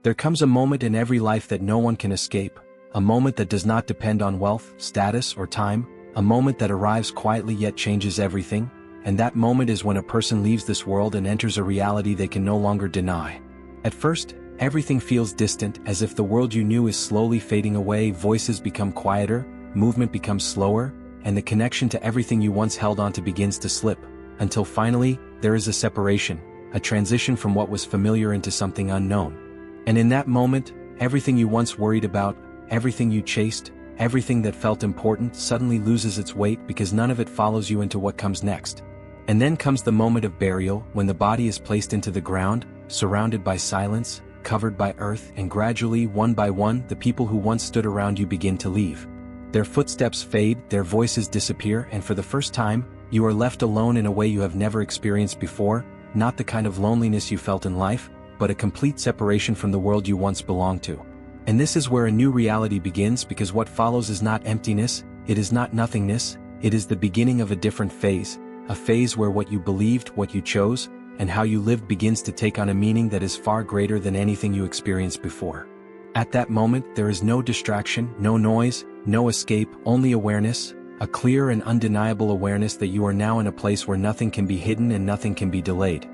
There comes a moment in every life that no one can escape, a moment that does not depend on wealth, status, or time, a moment that arrives quietly yet changes everything, and that moment is when a person leaves this world and enters a reality they can no longer deny. At first, everything feels distant, as if the world you knew is slowly fading away. Voices become quieter, movement becomes slower, and the connection to everything you once held onto begins to slip, until finally, there is a separation, a transition from what was familiar into something unknown. And in that moment, everything you once worried about, everything you chased, everything that felt important suddenly loses its weight because none of it follows you into what comes next. And then comes the moment of burial, when the body is placed into the ground, surrounded by silence, covered by earth, and gradually, one by one, the people who once stood around you begin to leave. Their footsteps fade, their voices disappear, and for the first time, you are left alone in a way you have never experienced before, not the kind of loneliness you felt in life, but a complete separation from the world you once belonged to. And this is where a new reality begins, because what follows is not emptiness, it is not nothingness, it is the beginning of a different phase, a phase where what you believed, what you chose, and how you lived begins to take on a meaning that is far greater than anything you experienced before. At that moment, there is no distraction, no noise, no escape, only awareness, a clear and undeniable awareness that you are now in a place where nothing can be hidden and nothing can be delayed.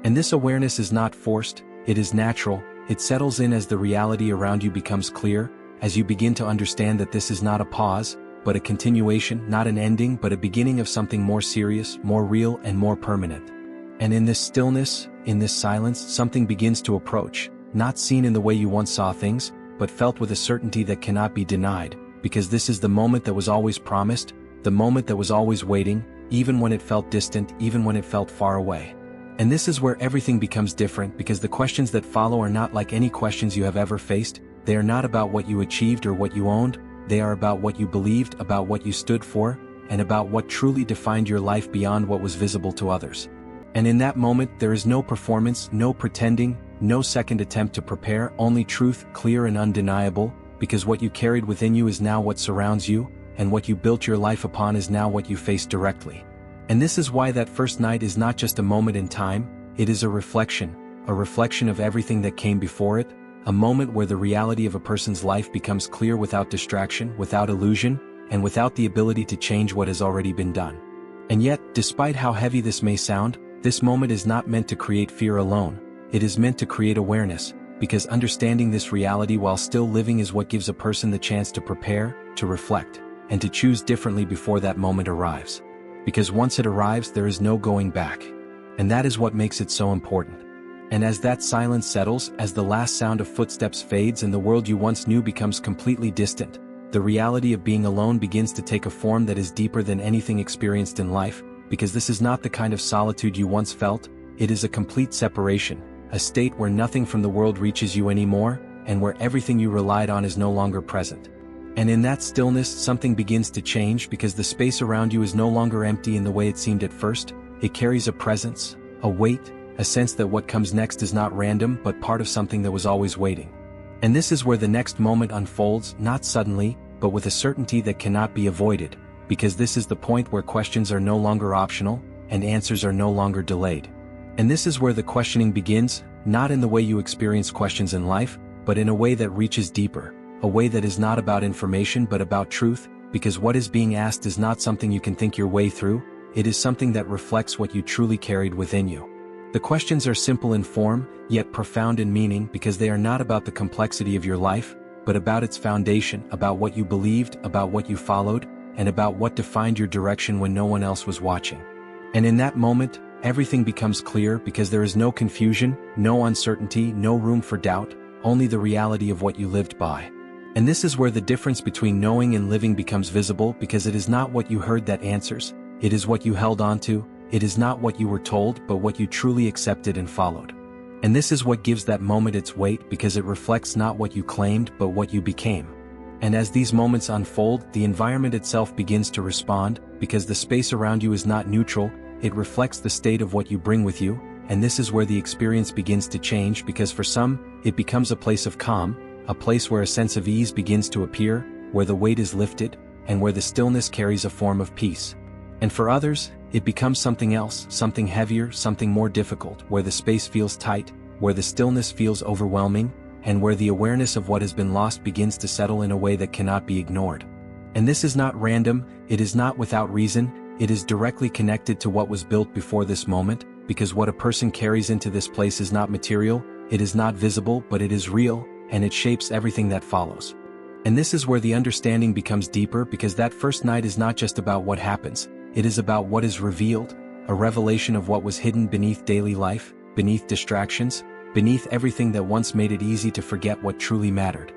And this awareness is not forced, it is natural, it settles in as the reality around you becomes clear, as you begin to understand that this is not a pause, but a continuation, not an ending, but a beginning of something more serious, more real, and more permanent. And in this stillness, in this silence, something begins to approach, not seen in the way you once saw things, but felt with a certainty that cannot be denied, because this is the moment that was always promised, the moment that was always waiting, even when it felt distant, even when it felt far away. And this is where everything becomes different, because the questions that follow are not like any questions you have ever faced. They are not about what you achieved or what you owned, they are about what you believed, about what you stood for, and about what truly defined your life beyond what was visible to others. And in that moment, there is no performance, no pretending, no second attempt to prepare, only truth, clear and undeniable, because what you carried within you is now what surrounds you, and what you built your life upon is now what you face directly. And this is why that first night is not just a moment in time, it is a reflection of everything that came before it, a moment where the reality of a person's life becomes clear without distraction, without illusion, and without the ability to change what has already been done. And yet, despite how heavy this may sound, this moment is not meant to create fear alone, it is meant to create awareness, because understanding this reality while still living is what gives a person the chance to prepare, to reflect, and to choose differently before that moment arrives. Because once it arrives, there is no going back. And that is what makes it so important. And as that silence settles, as the last sound of footsteps fades and the world you once knew becomes completely distant, the reality of being alone begins to take a form that is deeper than anything experienced in life, because this is not the kind of solitude you once felt, it is a complete separation, a state where nothing from the world reaches you anymore, and where everything you relied on is no longer present. And in that stillness, something begins to change, because the space around you is no longer empty in the way it seemed at first, it carries a presence, a weight, a sense that what comes next is not random but part of something that was always waiting. And this is where the next moment unfolds, not suddenly, but with a certainty that cannot be avoided, because this is the point where questions are no longer optional, and answers are no longer delayed. And this is where the questioning begins, not in the way you experience questions in life, but in a way that reaches deeper, a way that is not about information but about truth, because what is being asked is not something you can think your way through, it is something that reflects what you truly carried within you. The questions are simple in form, yet profound in meaning, because they are not about the complexity of your life, but about its foundation, about what you believed, about what you followed, and about what defined your direction when no one else was watching. And in that moment, everything becomes clear, because there is no confusion, no uncertainty, no room for doubt, only the reality of what you lived by. And this is where the difference between knowing and living becomes visible, because it is not what you heard that answers, it is what you held on to, it is not what you were told but what you truly accepted and followed. And this is what gives that moment its weight, because it reflects not what you claimed but what you became. And as these moments unfold, the environment itself begins to respond, because the space around you is not neutral, it reflects the state of what you bring with you, and this is where the experience begins to change, because for some, it becomes a place of calm, a place where a sense of ease begins to appear, where the weight is lifted, and where the stillness carries a form of peace. And for others, it becomes something else, something heavier, something more difficult, where the space feels tight, where the stillness feels overwhelming, and where the awareness of what has been lost begins to settle in a way that cannot be ignored. And this is not random, it is not without reason, it is directly connected to what was built before this moment, because what a person carries into this place is not material, it is not visible, but it is real, and it shapes everything that follows. And this is where the understanding becomes deeper, because that first night is not just about what happens, it is about what is revealed, a revelation of what was hidden beneath daily life, beneath distractions, beneath everything that once made it easy to forget what truly mattered.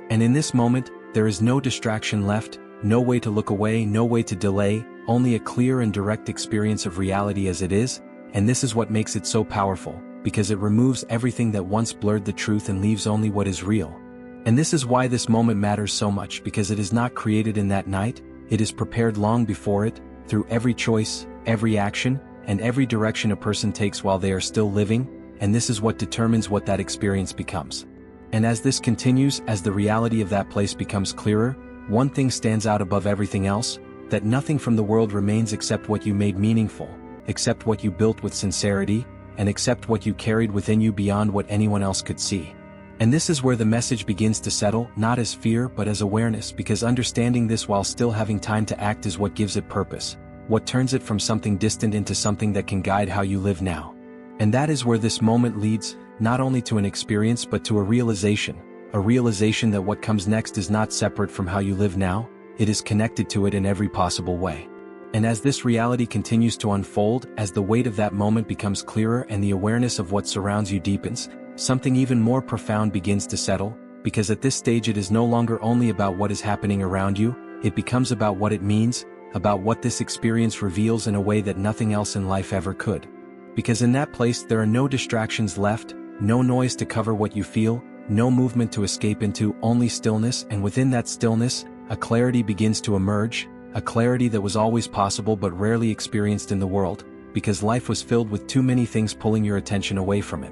And in this moment, there is no distraction left, no way to look away, no way to delay, only a clear and direct experience of reality as it is, and this is what makes it so powerful, because it removes everything that once blurred the truth and leaves only what is real. And this is why this moment matters so much, because it is not created in that night, it is prepared long before it, through every choice, every action, and every direction a person takes while they are still living, and this is what determines what that experience becomes. And as this continues, as the reality of that place becomes clearer, one thing stands out above everything else, that nothing from the world remains except what you made meaningful, except what you built with sincerity, and except what you carried within you beyond what anyone else could see. And this is where the message begins to settle, not as fear but as awareness, because understanding this while still having time to act is what gives it purpose, what turns it from something distant into something that can guide how you live now. And that is where this moment leads, not only to an experience but to a realization that what comes next is not separate from how you live now, it is connected to it in every possible way. And as this reality continues to unfold, as the weight of that moment becomes clearer and the awareness of what surrounds you deepens, something even more profound begins to settle, because at this stage it is no longer only about what is happening around you, it becomes about what it means, about what this experience reveals in a way that nothing else in life ever could. Because in that place there are no distractions left, no noise to cover what you feel, no movement to escape into, only stillness, and within that stillness, a clarity begins to emerge, a clarity that was always possible but rarely experienced in the world, because life was filled with too many things pulling your attention away from it.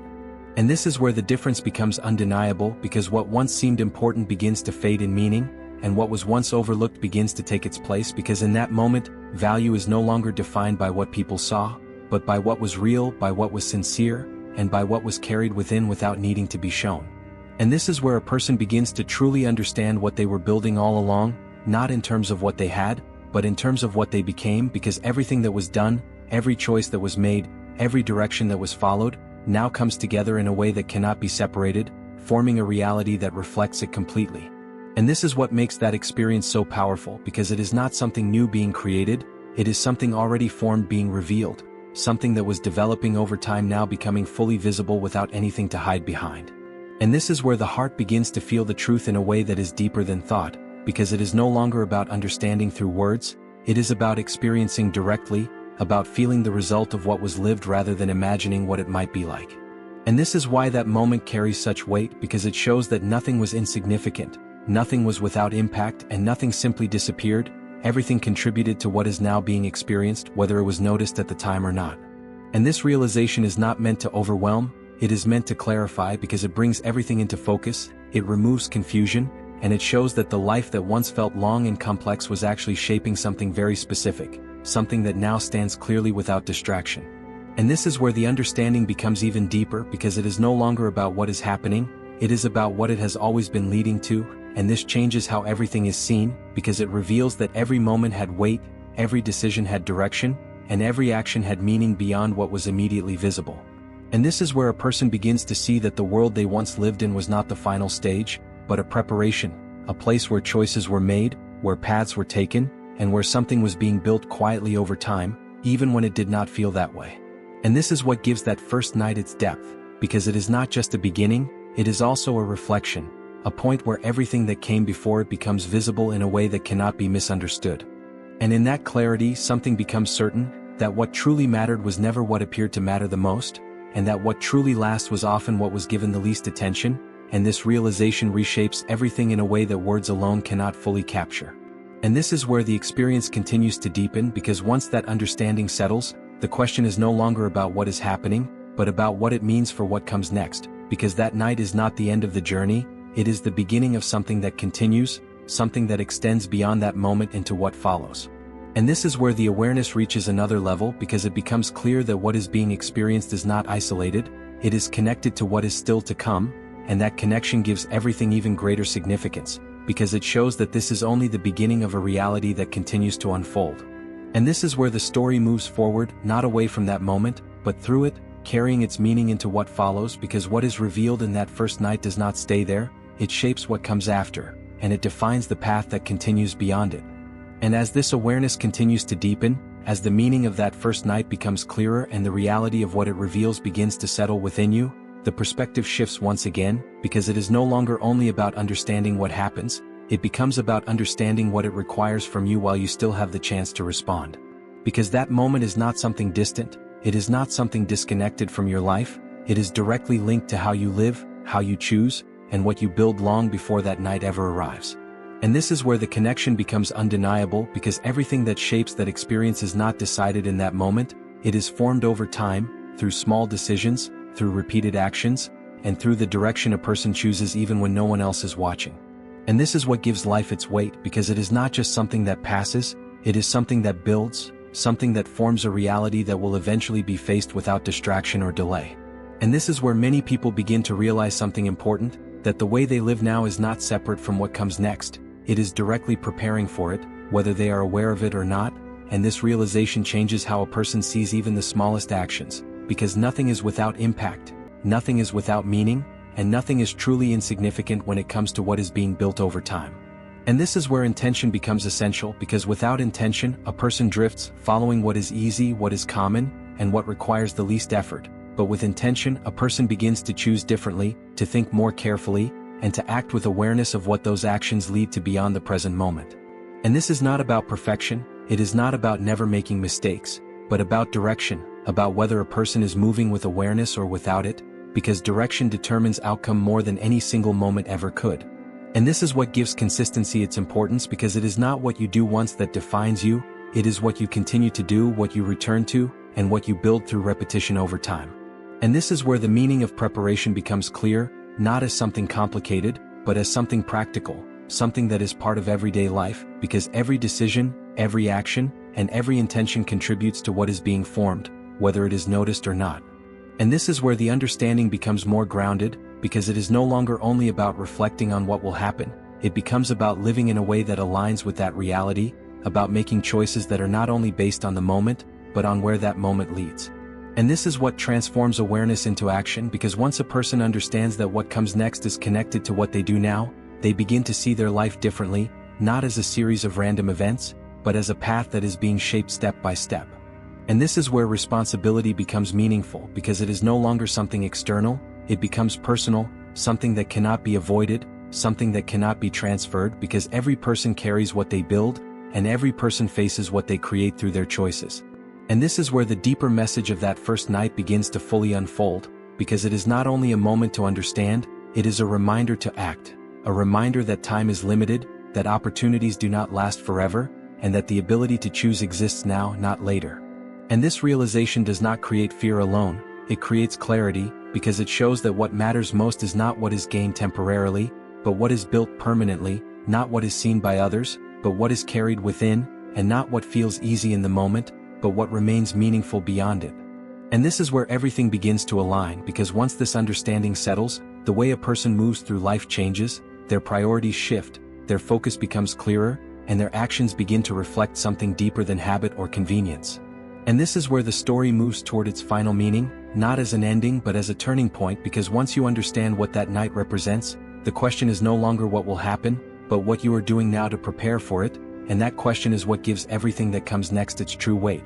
And this is where the difference becomes undeniable, because what once seemed important begins to fade in meaning, and what was once overlooked begins to take its place, because in that moment, value is no longer defined by what people saw, but by what was real, by what was sincere, and by what was carried within without needing to be shown. And this is where a person begins to truly understand what they were building all along, not in terms of what they had, but in terms of what they became, because everything that was done, every choice that was made, every direction that was followed, now comes together in a way that cannot be separated, forming a reality that reflects it completely. And this is what makes that experience so powerful, because it is not something new being created, it is something already formed being revealed, something that was developing over time now becoming fully visible without anything to hide behind. And this is where the heart begins to feel the truth in a way that is deeper than thought, because it is no longer about understanding through words, it is about experiencing directly, about feeling the result of what was lived rather than imagining what it might be like. And this is why that moment carries such weight, because it shows that nothing was insignificant, nothing was without impact, and nothing simply disappeared, everything contributed to what is now being experienced, whether it was noticed at the time or not. And this realization is not meant to overwhelm, it is meant to clarify, because it brings everything into focus, it removes confusion, and it shows that the life that once felt long and complex was actually shaping something very specific, something that now stands clearly without distraction. And this is where the understanding becomes even deeper, because it is no longer about what is happening, it is about what it has always been leading to, and this changes how everything is seen, because it reveals that every moment had weight, every decision had direction, and every action had meaning beyond what was immediately visible. And this is where a person begins to see that the world they once lived in was not the final stage, but a preparation, a place where choices were made, where paths were taken, and where something was being built quietly over time, even when it did not feel that way. And this is what gives that first night its depth, because it is not just a beginning, it is also a reflection, a point where everything that came before it becomes visible in a way that cannot be misunderstood. And in that clarity, something becomes certain, that what truly mattered was never what appeared to matter the most, and that what truly lasts was often what was given the least attention, and this realization reshapes everything in a way that words alone cannot fully capture. And this is where the experience continues to deepen, because once that understanding settles, the question is no longer about what is happening, but about what it means for what comes next, because that night is not the end of the journey, it is the beginning of something that continues, something that extends beyond that moment into what follows. And this is where the awareness reaches another level, because it becomes clear that what is being experienced is not isolated, it is connected to what is still to come, and that connection gives everything even greater significance, because it shows that this is only the beginning of a reality that continues to unfold. And this is where the story moves forward, not away from that moment, but through it, carrying its meaning into what follows, because what is revealed in that first night does not stay there, it shapes what comes after, and it defines the path that continues beyond it. And as this awareness continues to deepen, as the meaning of that first night becomes clearer and the reality of what it reveals begins to settle within you, the perspective shifts once again, because it is no longer only about understanding what happens, it becomes about understanding what it requires from you while you still have the chance to respond. Because that moment is not something distant, it is not something disconnected from your life, it is directly linked to how you live, how you choose, and what you build long before that night ever arrives. And this is where the connection becomes undeniable, because everything that shapes that experience is not decided in that moment, it is formed over time, through small decisions, through repeated actions, and through the direction a person chooses even when no one else is watching. And this is what gives life its weight, because it is not just something that passes, it is something that builds, something that forms a reality that will eventually be faced without distraction or delay. And this is where many people begin to realize something important, that the way they live now is not separate from what comes next, it is directly preparing for it, whether they are aware of it or not, and this realization changes how a person sees even the smallest actions, because nothing is without impact, nothing is without meaning, and nothing is truly insignificant when it comes to what is being built over time. And this is where intention becomes essential, because without intention, a person drifts, following what is easy, what is common, and what requires the least effort. But with intention, a person begins to choose differently, to think more carefully, and to act with awareness of what those actions lead to beyond the present moment. And this is not about perfection, it is not about never making mistakes, but about direction, about whether a person is moving with awareness or without it, because direction determines outcome more than any single moment ever could. And this is what gives consistency its importance, because it is not what you do once that defines you, it is what you continue to do, what you return to, and what you build through repetition over time. And this is where the meaning of preparation becomes clear, not as something complicated, but as something practical, something that is part of everyday life, because every decision, every action, and every intention contributes to what is being formed, whether it is noticed or not. And this is where the understanding becomes more grounded, because it is no longer only about reflecting on what will happen, it becomes about living in a way that aligns with that reality, about making choices that are not only based on the moment, but on where that moment leads. And this is what transforms awareness into action, because once a person understands that what comes next is connected to what they do now, they begin to see their life differently, not as a series of random events, but as a path that is being shaped step by step. And this is where responsibility becomes meaningful, because it is no longer something external, it becomes personal, something that cannot be avoided, something that cannot be transferred, because every person carries what they build, and every person faces what they create through their choices. And this is where the deeper message of that first night begins to fully unfold, because it is not only a moment to understand, it is a reminder to act, a reminder that time is limited, that opportunities do not last forever, and that the ability to choose exists now, not later. And this realization does not create fear alone, it creates clarity, because it shows that what matters most is not what is gained temporarily, but what is built permanently, not what is seen by others, but what is carried within, and not what feels easy in the moment, but what remains meaningful beyond it. And this is where everything begins to align, because once this understanding settles, the way a person moves through life changes, their priorities shift, their focus becomes clearer, and their actions begin to reflect something deeper than habit or convenience. And this is where the story moves toward its final meaning, not as an ending but as a turning point, because once you understand what that night represents, the question is no longer what will happen, but what you are doing now to prepare for it, and that question is what gives everything that comes next its true weight.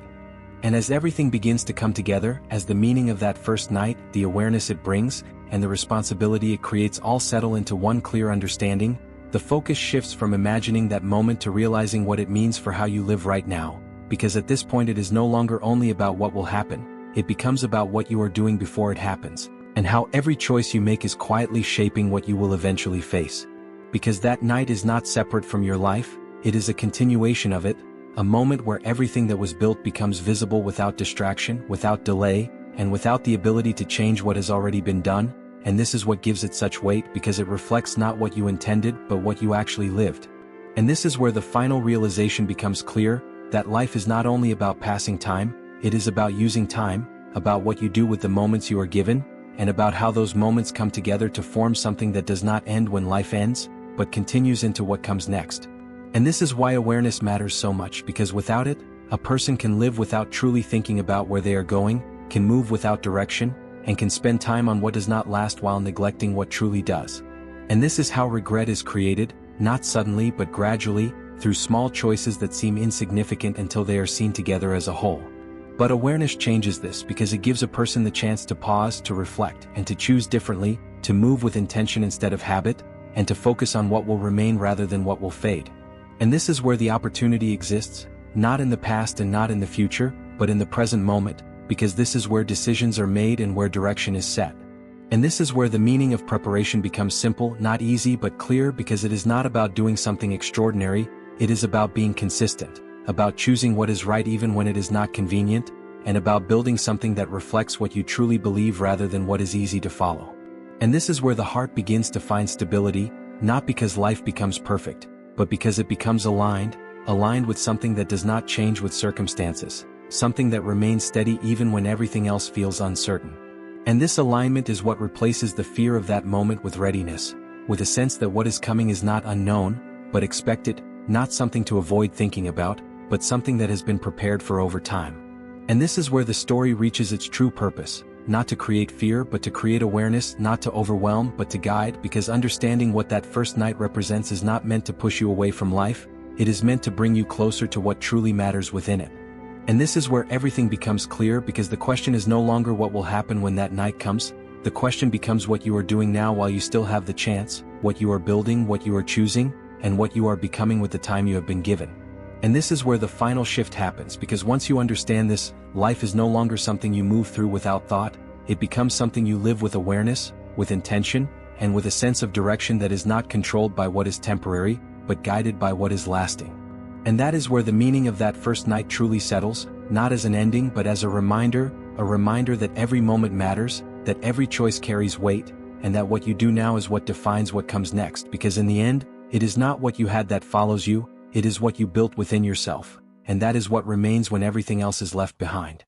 And as everything begins to come together, as the meaning of that first night, the awareness it brings, and the responsibility it creates all settle into one clear understanding, the focus shifts from imagining that moment to realizing what it means for how you live right now, because at this point it is no longer only about what will happen, it becomes about what you are doing before it happens, and how every choice you make is quietly shaping what you will eventually face. Because that night is not separate from your life, it is a continuation of it, a moment where everything that was built becomes visible without distraction, without delay, and without the ability to change what has already been done, and this is what gives it such weight, because it reflects not what you intended but what you actually lived. And this is where the final realization becomes clear, that life is not only about passing time, it is about using time, about what you do with the moments you are given, and about how those moments come together to form something that does not end when life ends, but continues into what comes next. And this is why awareness matters so much, because without it, a person can live without truly thinking about where they are going, can move without direction, and can spend time on what does not last while neglecting what truly does. And this is how regret is created, not suddenly but gradually, through small choices that seem insignificant until they are seen together as a whole. But awareness changes this because it gives a person the chance to pause, to reflect, and to choose differently, to move with intention instead of habit, and to focus on what will remain rather than what will fade. And this is where the opportunity exists, not in the past and not in the future, but in the present moment, because this is where decisions are made and where direction is set. And this is where the meaning of preparation becomes simple, not easy but clear, because it is not about doing something extraordinary, it is about being consistent, about choosing what is right even when it is not convenient, and about building something that reflects what you truly believe rather than what is easy to follow. And this is where the heart begins to find stability, not because life becomes perfect, but because it becomes aligned with something that does not change with circumstances, something that remains steady even when everything else feels uncertain. And this alignment is what replaces the fear of that moment with readiness, with a sense that what is coming is not unknown, but expected, not something to avoid thinking about, but something that has been prepared for over time. And this is where the story reaches its true purpose, not to create fear but to create awareness, not to overwhelm but to guide, because understanding what that first night represents is not meant to push you away from life, it is meant to bring you closer to what truly matters within it. And this is where everything becomes clear, because the question is no longer what will happen when that night comes, the question becomes what you are doing now while you still have the chance, what you are building, what you are choosing, and what you are becoming with the time you have been given. And this is where the final shift happens, because once you understand this, life is no longer something you move through without thought, it becomes something you live with awareness, with intention, and with a sense of direction that is not controlled by what is temporary, but guided by what is lasting. And that is where the meaning of that first night truly settles, not as an ending but as a reminder that every moment matters, that every choice carries weight, and that what you do now is what defines what comes next, because in the end, it is not what you had that follows you, it is what you built within yourself, and that is what remains when everything else is left behind.